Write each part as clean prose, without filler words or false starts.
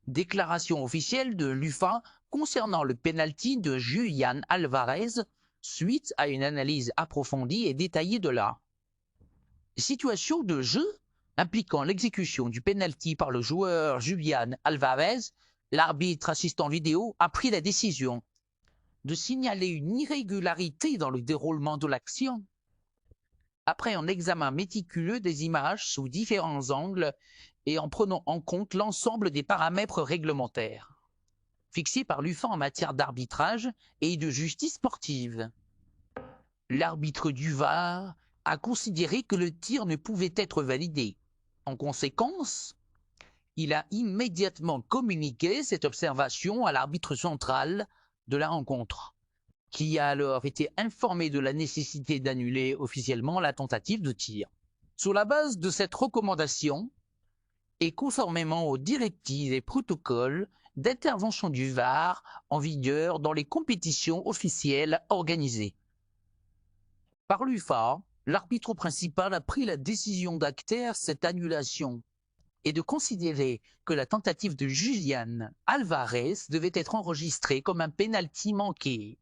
Déclaration officielle de l'UFA concernant le penalty de Julián Álvarez suite à une analyse approfondie et détaillée de la situation de jeu impliquant l'exécution du penalty par le joueur Julián Álvarez. L'arbitre assistant vidéo a pris la décision de signaler une irrégularité dans le déroulement de l'action. Après un examen méticuleux des images sous différents angles et en prenant en compte l'ensemble des paramètres réglementaires fixés par l'UFA en matière d'arbitrage et de justice sportive. L'arbitre du VAR a considéré que le tir ne pouvait être validé. En conséquence, il a immédiatement communiqué cette observation à l'arbitre central de la rencontre, qui a alors été informé de la nécessité d'annuler officiellement la tentative de tir. Sur la base de cette recommandation, et conformément aux directives et protocoles d'intervention du VAR en vigueur dans les compétitions officielles organisées par l'UFA, l'arbitre principal a pris la décision d'acter cette annulation et de considérer que la tentative de Julián Álvarez devait être enregistrée comme un penalty manqué.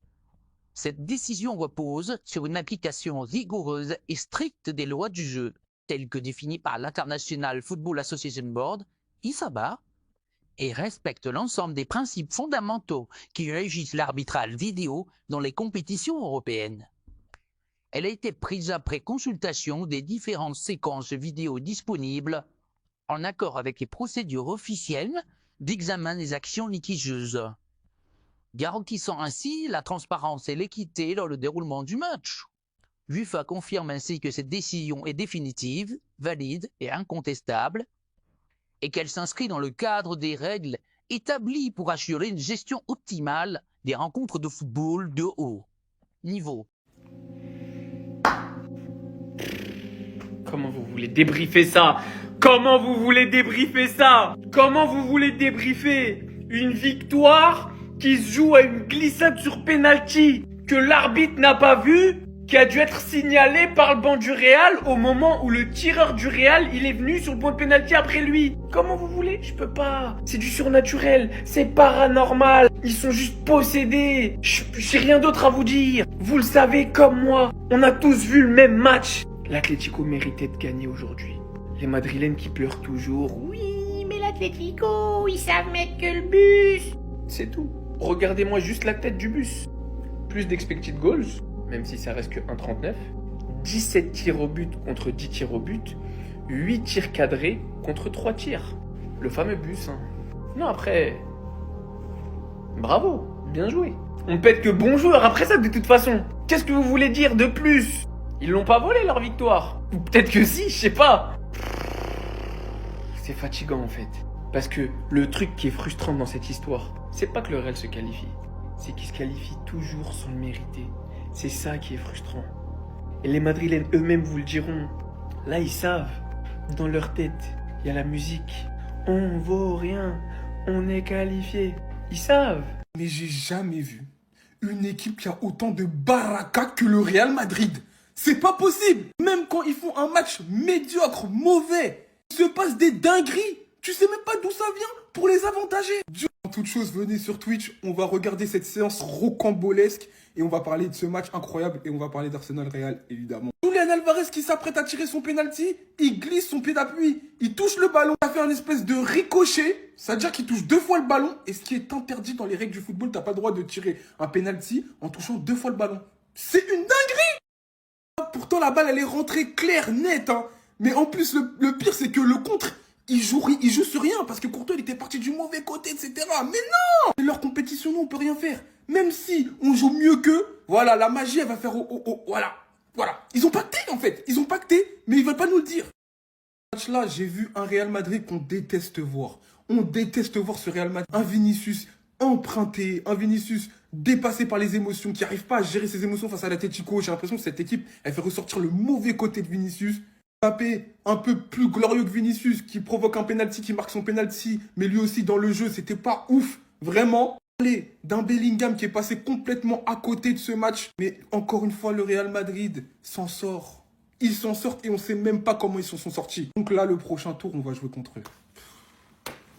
Cette décision repose sur une application rigoureuse et stricte des lois du jeu, telles que définies par l'International Football Association Board, ISABA, et respecte l'ensemble des principes fondamentaux qui régissent l'arbitrage vidéo dans les compétitions européennes. Elle a été prise après consultation des différentes séquences vidéo disponibles en accord avec les procédures officielles d'examen des actions litigieuses, garantissant ainsi la transparence et l'équité dans le déroulement du match. l'UFA confirme ainsi que cette décision est définitive, valide et incontestable, et qu'elle s'inscrit dans le cadre des règles établies pour assurer une gestion optimale des rencontres de football de haut niveau. Comment vous voulez débriefer ça? Comment vous voulez débriefer ça? Comment vous voulez débriefer une victoire qui se joue à une glissade sur penalty que l'arbitre n'a pas vu, qui a dû être signalé par le banc du Real au moment où le tireur du Real il est venu sur le point de penalty après lui? Comment vous voulez? Je peux pas. C'est du surnaturel, c'est paranormal. Ils sont juste possédés. J'ai rien d'autre à vous dire. Vous le savez comme moi. On a tous vu le même match. L'Atlético méritait de gagner aujourd'hui. Les Madrilènes qui pleurent toujours. Oui, mais l'Atlético, ils savent mettre que le bus. C'est tout. Regardez-moi juste la tête du bus. Plus d'expected goals, même si ça reste que 1,39. 17 tirs au but contre 10 tirs au but. 8 tirs cadrés contre 3 tirs. Le fameux bus, hein. Non, après... Bravo, bien joué. On ne pète que bon joueur après ça de toute façon. Qu'est-ce que vous voulez dire de plus? Ils l'ont pas volé leur victoire. Ou peut-être que si, je sais pas. C'est fatigant en fait. Parce que le truc qui est frustrant dans cette histoire, c'est pas que le Real se qualifie. C'est qu'il se qualifie toujours sans le mériter. C'est ça qui est frustrant. Et les Madrilènes eux-mêmes vous le diront. Là ils savent. Dans leur tête, il y a la musique. On vaut rien. On est qualifié. Ils savent. Mais j'ai jamais vu une équipe qui a autant de baraka que le Real Madrid. C'est pas possible. Même quand ils font un match médiocre, mauvais, il se passe des dingueries. Tu sais même pas d'où ça vient pour les avantager. En toute chose, venez sur Twitch. On va regarder cette séance rocambolesque et on va parler de ce match incroyable et on va parler d'Arsenal Real évidemment. Julián Álvarez qui s'apprête à tirer son penalty, il glisse son pied d'appui, il touche le ballon, ça fait un espèce de ricochet, c'est-à-dire qu'il touche 2 fois le ballon et ce qui est interdit dans les règles du football, t'as pas le droit de tirer un penalty en touchant 2 fois le ballon. C'est une dinguerie. Pourtant la balle elle est rentrée claire, nette hein. Mais en plus le pire c'est que le contre il joue sur rien parce que Courtois il était parti du mauvais côté etc. Mais non. C'est leur compétition, nous on peut rien faire. Même si on joue mieux qu'eux, voilà la magie elle va faire voilà. Voilà, ils ont pacté en fait, ils ont pacté, mais ils veulent pas nous le dire. Ce match-là, j'ai vu un Real Madrid qu'on déteste voir. On déteste voir ce Real Madrid. Un Vinicius emprunté, un Vinicius dépassé par les émotions, qui n'arrive pas à gérer ses émotions face à l'Atlético. J'ai l'impression que cette équipe, elle fait ressortir le mauvais côté de Vinicius. Mbappé, un peu plus glorieux que Vinicius, qui provoque un penalty, qui marque son penalty, mais lui aussi dans le jeu, c'était pas ouf, vraiment. D'un Bellingham qui est passé complètement à côté de ce match. Mais encore une fois, le Real Madrid s'en sort. Ils s'en sortent et on sait même pas comment ils s'en sont sortis. Donc là, le prochain tour, on va jouer contre eux.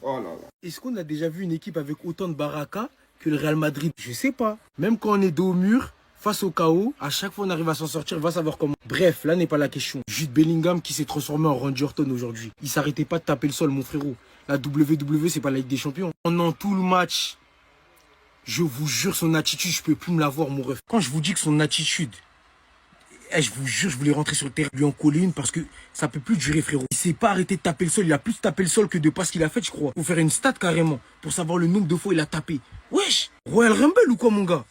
Oh là là. Est-ce qu'on a déjà vu une équipe avec autant de baraka que le Real Madrid? Je sais pas. Même quand on est dos au mur, face au chaos, à chaque fois on arrive à s'en sortir, va savoir comment. Bref, là n'est pas la question. Jude Bellingham qui s'est transformé en Randy Orton aujourd'hui. Il s'arrêtait pas de taper le sol, mon frérot. La WWE, c'est pas la Ligue des Champions. Pendant tout le match, je vous jure, son attitude, je peux plus me la voir, mon ref. Quand je vous dis que son attitude, je vous jure, je voulais rentrer sur le terrain, lui en coller une parce que ça peut plus durer, frérot. Il s'est pas arrêté de taper le sol. Il a plus tapé le sol que de passes qu'il a fait, je crois. Faut faire une stat carrément pour savoir le nombre de fois il a tapé. Wesh, Royal Rumble ou quoi, mon gars?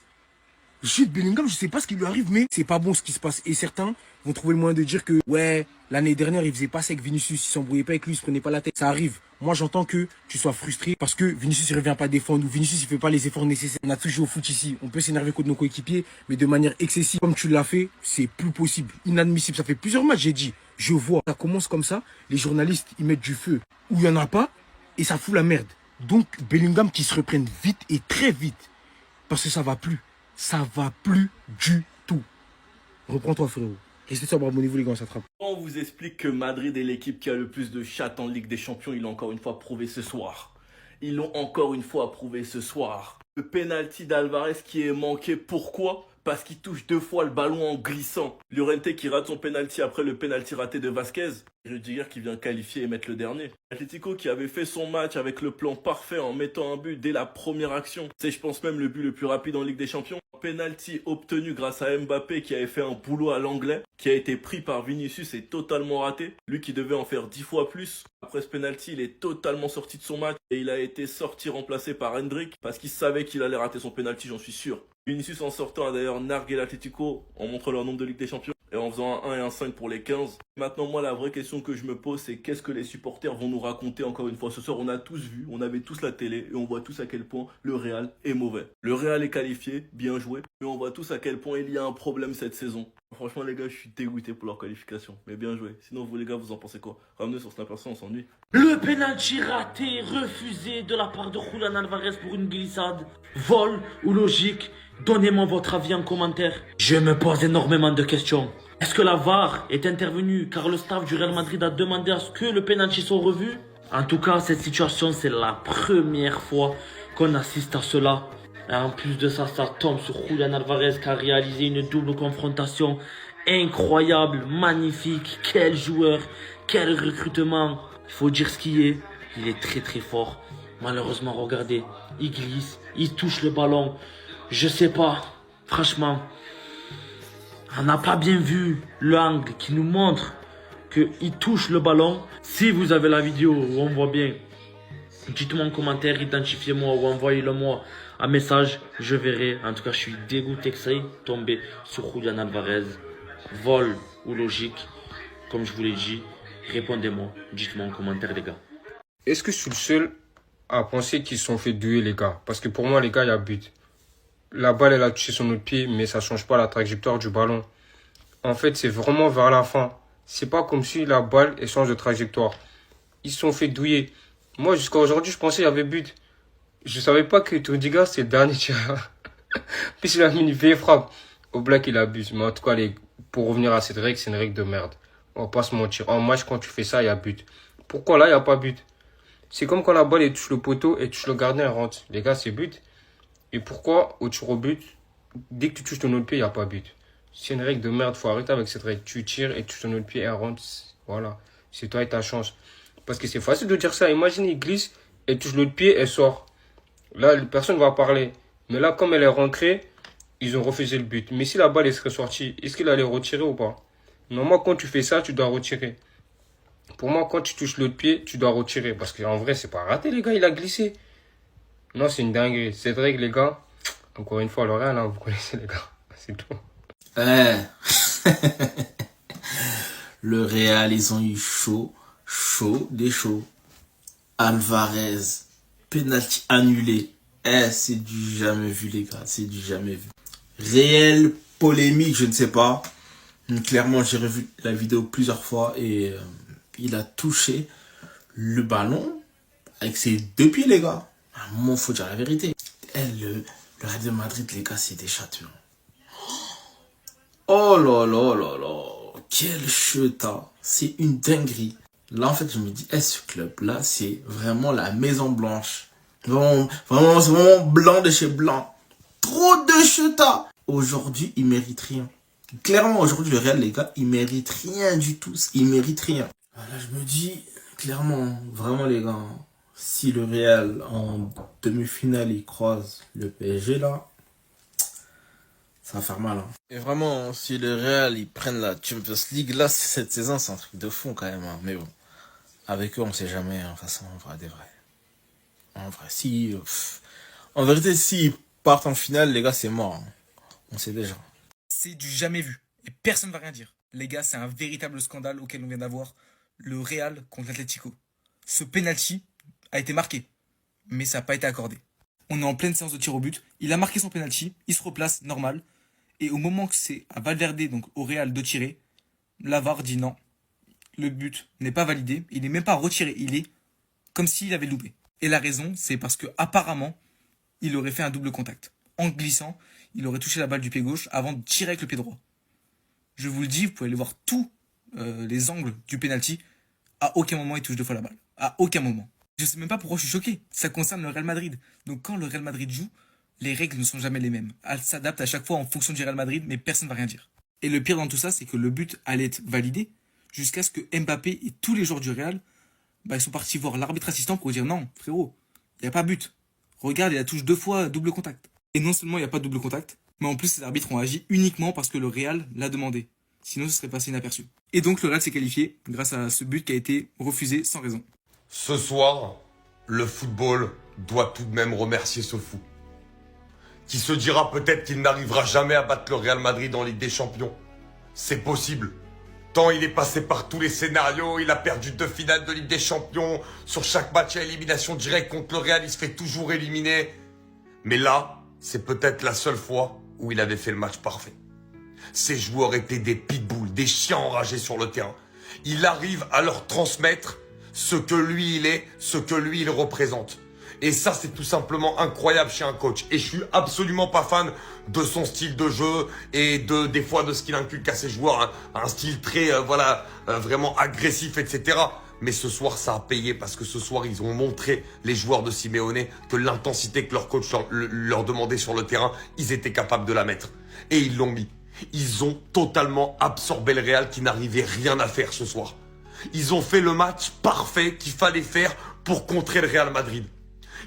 Jude Bellingham, je sais pas ce qui lui arrive, mais c'est pas bon ce qui se passe. Et certains vont trouver le moyen de dire que, ouais, l'année dernière, il faisait pas ça avec Vinicius, il s'embrouillait pas avec lui, il se prenait pas la tête. Ça arrive. Moi, j'entends que tu sois frustré parce que Vinicius, il revient pas défendre ou Vinicius, il fait pas les efforts nécessaires. On a tous joué au foot ici. On peut s'énerver contre nos coéquipiers, mais de manière excessive, comme tu l'as fait, c'est plus possible. Inadmissible. Ça fait plusieurs matchs, j'ai dit. Je vois. Ça commence comme ça. Les journalistes, ils mettent du feu où il y en a pas et ça fout la merde. Donc, Bellingham qui se reprenne vite et très vite parce que ça va plus. Ça va plus du tout. Reprends-toi, frérot. Restez sobre, abonnez-vous, les gars, ça attrape. On vous explique que Madrid est l'équipe qui a le plus de chattes en Ligue des Champions. Ils l'ont encore une fois prouvé ce soir. Ils l'ont encore une fois prouvé ce soir. Le penalty d'Alvarez qui est manqué. Pourquoi? Parce qu'il touche 2 fois le ballon en glissant. Llorente qui rate son penalty après le penalty raté de Vasquez. Rudiger qui vient qualifier et mettre le dernier. Atlético qui avait fait son match avec le plan parfait en mettant un but dès la première action. C'est, je pense, même le but le plus rapide en Ligue des Champions. Penalty obtenu grâce à Mbappé qui avait fait un boulot à l'anglais, qui a été pris par Vinicius et totalement raté. Lui qui devait en faire 10 fois plus. Après ce penalty, il est totalement sorti de son match et il a été remplacé par Hendrick parce qu'il savait qu'il allait rater son penalty, j'en suis sûr. Vinicius en sortant a d'ailleurs nargué l'Atlético en montrant leur nombre de Ligue des Champions et en faisant un 1 et un 5 pour les 15. Maintenant, moi, la vraie question que je me pose, c'est qu'est-ce que les supporters vont nous raconter encore une fois ce soir? On a tous vu, on avait tous la télé et on voit tous à quel point le Real est mauvais. Le Real est qualifié, bien joué, mais on voit tous à quel point il y a un problème cette saison. Franchement, les gars, je suis dégoûté pour leur qualification, mais bien joué. Sinon, vous les gars, vous en pensez quoi? Ramenez sur Snapper, on s'ennuie. Le penalty raté, refusé de la part de Julián Alvarez pour une glissade. Vol ou logique? Donnez-moi votre avis en commentaire. Je me pose énormément de questions. Est-ce que la VAR est intervenue car le staff du Real Madrid a demandé à ce que le penalty soit revu? En tout cas, cette situation, c'est la première fois qu'on assiste à cela. Et en plus de ça, ça tombe sur Julián Alvarez qui a réalisé une double confrontation incroyable, magnifique. Quel joueur, quel recrutement. Il faut dire ce qu'il est. Il est très très fort. Malheureusement, regardez, il glisse, il touche le ballon. Je sais pas, franchement, on n'a pas bien vu l'angle qui nous montre qu'il touche le ballon. Si vous avez la vidéo où on voit bien, dites-moi en commentaire, identifiez-moi ou envoyez-le-moi un message, je verrai. En tout cas, je suis dégoûté que ça ait tombé sur Julián Alvarez. Vol ou logique, comme je vous l'ai dit, répondez-moi, dites-moi en commentaire, les gars. Est-ce que je suis le seul à penser qu'ils se sont fait douiller, les gars? Parce que pour moi, les gars, il y a but. La balle, elle a touché son autre pied, mais ça ne change pas la trajectoire du ballon. En fait, c'est vraiment vers la fin. C'est pas comme si la balle, elle change de trajectoire. Ils se sont fait douiller. Moi, jusqu'à aujourd'hui, je pensais qu'il y avait but. Je savais pas que Rudiger, c'est le dernier tireur. Puis il a mis une vieille frappe. Au Black, il abuse. Mais en tout cas, pour revenir à cette règle, c'est une règle de merde. On va pas se mentir. En match, quand tu fais ça, il y a but. Pourquoi là, il n'y a pas but? C'est comme quand la balle, elle touche le poteau et touche le gardien, elle rentre. Les gars, c'est but. Et pourquoi, au tir au but, dès que tu touches ton autre pied, il n'y a pas but? C'est une règle de merde, faut arrêter avec cette règle. Tu tires et tu touches ton autre pied et elle rentre. Voilà. C'est toi et ta chance. Parce que c'est facile de dire ça. Imagine, il glisse, elle touche l'autre pied, elle sort. Là, personne ne va parler. Mais là, comme elle est rentrée, ils ont refusé le but. Mais si la balle elle serait sortie, est-ce qu'il allait retirer ou pas? Normalement, quand tu fais ça, tu dois retirer. Pour moi, quand tu touches l'autre pied, tu dois retirer. Parce qu'en vrai, c'est pas raté, les gars, il a glissé. Non, c'est une dinguerie. Cette règle, les gars, encore une fois, le Real, hein, vous connaissez, les gars. C'est tout. Le Real, ils ont eu chaud des chauds. Alvarez, penalty annulé. C'est du jamais vu, les gars. C'est du jamais vu. Réelle polémique, je ne sais pas. Clairement, j'ai revu la vidéo plusieurs fois et il a touché le ballon avec ses 2 pieds, les gars. À un moment, faut dire la vérité. Le Real de Madrid, les gars, c'est des chatouillons. Oh là là là là. Quel cheta. C'est une dinguerie. Là, en fait, je me dis, ce club-là, c'est vraiment la Maison Blanche. Vraiment, vraiment, c'est vraiment blanc de chez blanc. Trop de chuta. Aujourd'hui, il mérite rien. Clairement, aujourd'hui, le Real, les gars, il mérite rien du tout. Il mérite rien. Là, je me dis, clairement, vraiment, les gars, si le Real, en demi-finale, il croise le PSG, là, ça va faire mal. Hein. Et vraiment, si le Real, ils prennent la Champions League, là, cette saison, c'est un truc de fond, quand même. Hein. Mais bon, avec eux, on sait jamais, hein, de toute façon, en vrai, des vrais. En vrai, si... En vérité, s'ils partent en finale, les gars, c'est mort. Hein. On sait déjà. C'est du jamais vu. Et personne ne va rien dire. Les gars, c'est un véritable scandale auquel on vient d'avoir. Le Real contre l'Atlético. Ce penalty a été marqué, mais ça n'a pas été accordé. On est en pleine séance de tir au but. Il a marqué son penalty, il se replace, normal. Et au moment que c'est à Valverde, donc au Real, de tirer, la VAR dit non. Le but n'est pas validé. Il n'est même pas retiré. Il est comme s'il avait loupé. Et la raison, c'est parce que apparemment, il aurait fait un double contact. En glissant, il aurait touché la balle du pied gauche avant de tirer avec le pied droit. Je vous le dis, vous pouvez aller voir tous les angles du penalty. À aucun moment, il touche deux fois la balle. À aucun moment. Je sais même pas pourquoi je suis choqué. Ça concerne le Real Madrid. Donc quand le Real Madrid joue, les règles ne sont jamais les mêmes. Elles s'adaptent à chaque fois en fonction du Real Madrid, mais personne ne va rien dire. Et le pire dans tout ça, c'est que le but allait être validé jusqu'à ce que Mbappé et tous les joueurs du Real, ils sont partis voir l'arbitre assistant pour dire non, frérot, il n'y a pas but. Regarde, il a touché deux fois double contact. Et non seulement il n'y a pas de double contact, mais en plus les arbitres ont agi uniquement parce que le Real l'a demandé. Sinon ce serait passé inaperçu. Et donc le Real s'est qualifié grâce à ce but qui a été refusé sans raison. Ce soir, le football doit tout de même remercier ce fou. Qui se dira peut-être qu'il n'arrivera jamais à battre le Real Madrid en Ligue des Champions. C'est possible. Tant il est passé par tous les scénarios, il a perdu 2 finales de Ligue des Champions. Sur chaque match à élimination directe contre le Real, il se fait toujours éliminer. Mais là, c'est peut-être la seule fois où il avait fait le match parfait. Ses joueurs étaient des pitbulls, des chiens enragés sur le terrain. Il arrive à leur transmettre ce que lui il est, ce que lui il représente. Et ça, c'est tout simplement incroyable chez un coach. Et je suis absolument pas fan de son style de jeu et des fois de ce qu'il inculque à ses joueurs. Hein. Un style très, vraiment agressif, etc. Mais ce soir, ça a payé parce que ce soir, ils ont montré, les joueurs de Simeone, que l'intensité que leur coach leur demandait sur le terrain, ils étaient capables de la mettre. Et ils l'ont mis. Ils ont totalement absorbé le Real qui n'arrivait rien à faire ce soir. Ils ont fait le match parfait qu'il fallait faire pour contrer le Real Madrid.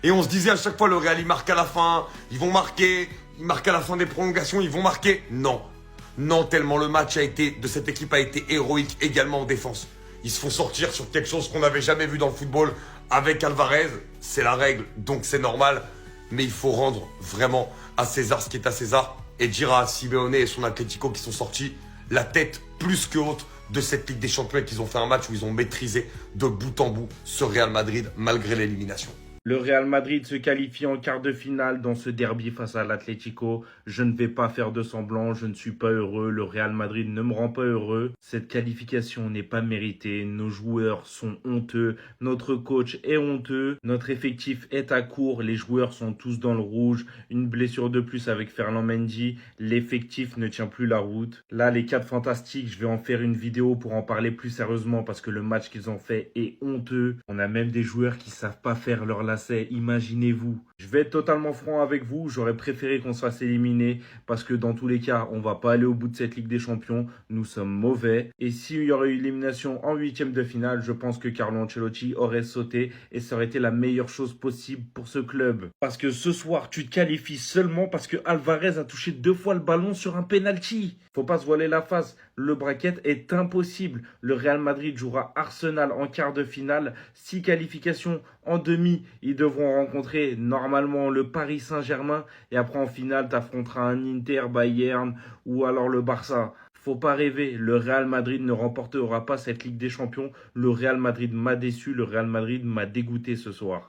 Et on se disait à chaque fois, le Real, il marque à la fin, ils vont marquer, ils marquent à la fin des prolongations, ils vont marquer. Non. Non, tellement le match de cette équipe a été héroïque également en défense. Ils se font sortir sur quelque chose qu'on n'avait jamais vu dans le football avec Alvarez. C'est la règle, donc c'est normal. Mais il faut rendre vraiment à César ce qui est à César. Et dire à Simeone et son Atlético qui sont sortis la tête plus que haute de cette Ligue des Champions et qu'ils ont fait un match où ils ont maîtrisé de bout en bout ce Real Madrid malgré l'élimination. Le Real Madrid se qualifie en quart de finale dans ce derby face à l'Atlético. Je ne vais pas faire de semblant, je ne suis pas heureux. Le Real Madrid ne me rend pas heureux. Cette qualification n'est pas méritée. Nos joueurs sont honteux. Notre coach est honteux. Notre effectif est à court. Les joueurs sont tous dans le rouge. Une blessure de plus avec Ferland Mendy. L'effectif ne tient plus la route. Là, les 4 fantastiques, je vais en faire une vidéo pour en parler plus sérieusement parce que le match qu'ils ont fait est honteux. On a même des joueurs qui savent pas faire leur imaginez-vous. Je vais être totalement franc avec vous, j'aurais préféré qu'on se fasse éliminer parce que dans tous les cas, on va pas aller au bout de cette Ligue des Champions, nous sommes mauvais. Et s'il y aurait eu élimination en 8e de finale, je pense que Carlo Ancelotti aurait sauté et ça aurait été la meilleure chose possible pour ce club. Parce que ce soir, tu te qualifies seulement parce que Alvarez a touché 2 fois le ballon sur un penalty. Faut pas se voiler la face, le bracket est impossible. Le Real Madrid jouera Arsenal en quart de finale, 6 qualifications en demi. Ils devront rencontrer normalement le Paris Saint-Germain et après en finale, tu affronteras un Inter, Bayern ou alors le Barça. Faut pas rêver, le Real Madrid ne remportera pas cette Ligue des Champions. Le Real Madrid m'a déçu, le Real Madrid m'a dégoûté ce soir.